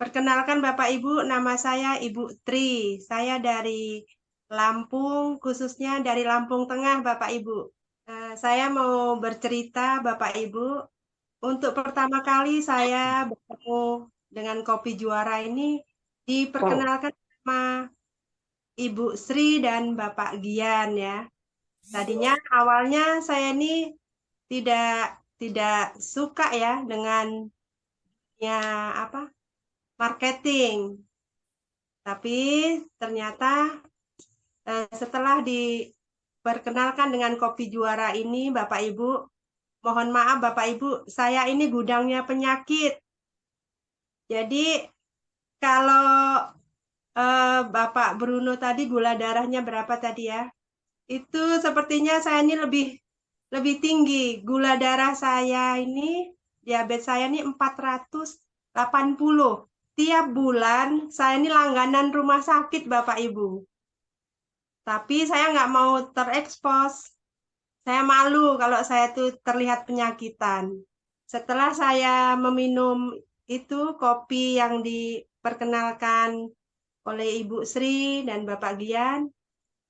Perkenalkan Bapak Ibu, nama saya Ibu Tri. Saya dari Lampung, khususnya dari Lampung Tengah, Bapak Ibu. Saya mau bercerita, Bapak Ibu. Untuk pertama kali saya bertemu dengan Kopi Juara ini diperkenalkan sama Ibu Sri dan Bapak Gian ya. Tadinya awalnya saya ini tidak suka ya dengan ya apa marketing. Tapi ternyata setelah diperkenalkan dengan Kopi Juara ini, Bapak Ibu, mohon maaf Bapak Ibu, saya ini gudangnya penyakit. Jadi kalau Bapak Bruno tadi gula darahnya berapa tadi ya? Itu sepertinya saya ini lebih tinggi. Gula darah saya ini, diabetes saya ini 480. Tiap bulan saya ini langganan rumah sakit Bapak Ibu. Tapi saya nggak mau terekspos. Saya malu kalau saya tuh terlihat penyakitan. Setelah saya meminum itu kopi yang diperkenalkan oleh Ibu Sri dan Bapak Gian,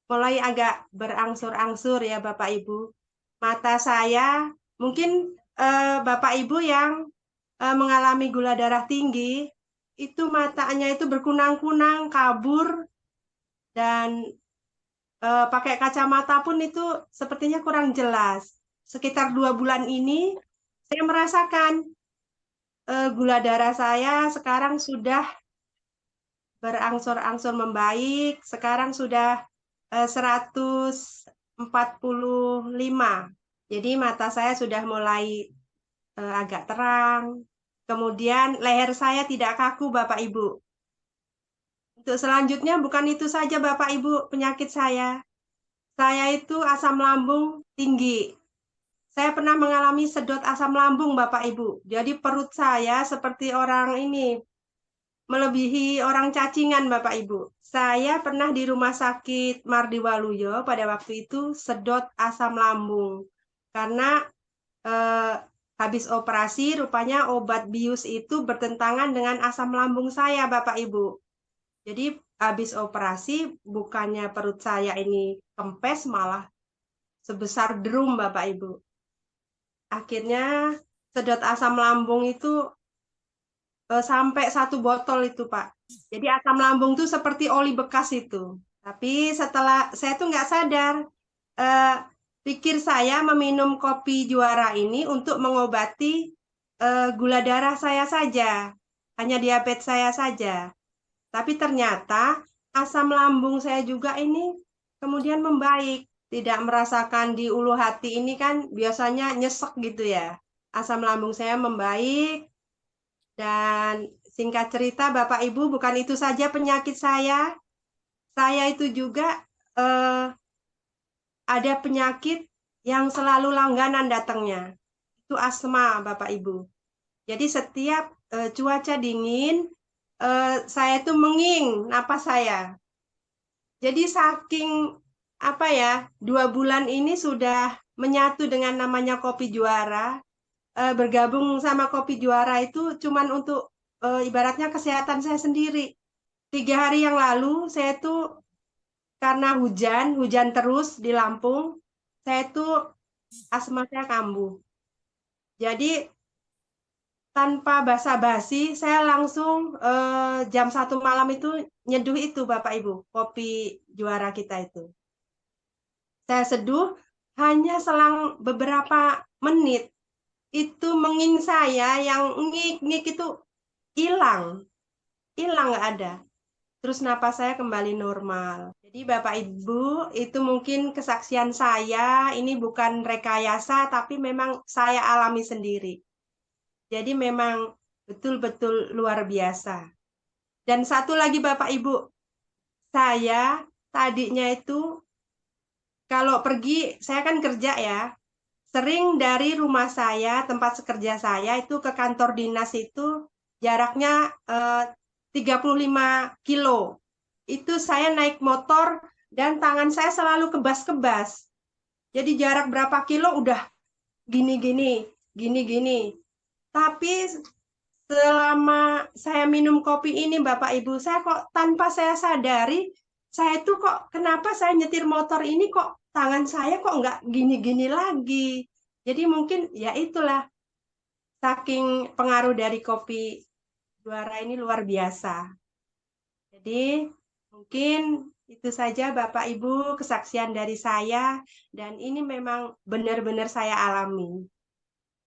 mulai agak berangsur-angsur ya Bapak Ibu. Mata saya, mungkin Bapak Ibu yang mengalami gula darah tinggi, itu matanya itu berkunang-kunang, kabur, dan pakai kacamata pun itu sepertinya kurang jelas. Sekitar 2 bulan ini saya merasakan gula darah saya sekarang sudah berangsur-angsur membaik. Sekarang sudah 145. Jadi mata saya sudah mulai agak terang. Kemudian leher saya tidak kaku, Bapak Ibu. Untuk selanjutnya bukan itu saja, Bapak Ibu, penyakit saya. Saya itu asam lambung tinggi. Saya pernah mengalami sedot asam lambung, Bapak Ibu. Jadi perut saya seperti orang ini, melebihi orang cacingan, Bapak Ibu. Saya pernah di rumah sakit Mardi Waluyo pada waktu itu sedot asam lambung. Karena eh, habis operasi, rupanya obat bius itu bertentangan dengan asam lambung saya, Bapak Ibu. Jadi habis operasi, bukannya perut saya ini kempes, malah sebesar drum, Bapak Ibu. Akhirnya sedot asam lambung itu sampai 1 botol itu, Pak. Jadi asam lambung itu seperti oli bekas itu. Tapi setelah saya tuh nggak sadar, eh, pikir saya meminum kopi juara ini untuk mengobati gula darah saya saja, hanya diabetes saya saja. Tapi ternyata asam lambung saya juga ini kemudian membaik. Tidak merasakan di ulu hati ini kan biasanya nyesek gitu ya. Asam lambung saya membaik dan singkat cerita Bapak Ibu bukan itu saja penyakit saya. Saya itu juga eh, ada penyakit yang selalu langganan datangnya. Itu asma Bapak Ibu. Jadi setiap cuaca dingin saya itu menging napas saya. Jadi saking apa ya, 2 bulan ini sudah menyatu dengan namanya Kopi Juara. Bergabung sama Kopi Juara itu cuman untuk ibaratnya kesehatan saya sendiri. 3 hari yang lalu saya tuh karena hujan terus di Lampung, saya tuh asma saya kambuh. Jadi tanpa basa-basi, saya langsung jam 1 malam itu nyeduh itu Bapak Ibu, kopi juara kita itu. Saya seduh hanya selang beberapa menit, itu menging saya yang ngik-ngik itu hilang, hilang nggak ada. Terus napas saya kembali normal. Jadi Bapak Ibu, itu mungkin kesaksian saya, ini bukan rekayasa, tapi memang saya alami sendiri. Jadi memang betul-betul luar biasa. Dan satu lagi Bapak Ibu, saya tadinya itu kalau pergi, saya kan kerja ya, sering dari rumah saya, tempat kerja saya itu ke kantor dinas itu jaraknya 35 kilo. Itu saya naik motor dan tangan saya selalu kebas-kebas. Jadi jarak berapa kilo udah gini-gini, gini-gini. Tapi selama saya minum kopi ini Bapak Ibu, saya kok tanpa saya sadari, saya tuh kok kenapa saya nyetir motor ini kok tangan saya kok nggak gini-gini lagi. Jadi mungkin ya itulah saking pengaruh dari kopi Juara ini luar biasa. Jadi mungkin itu saja Bapak Ibu kesaksian dari saya dan ini memang benar-benar saya alami.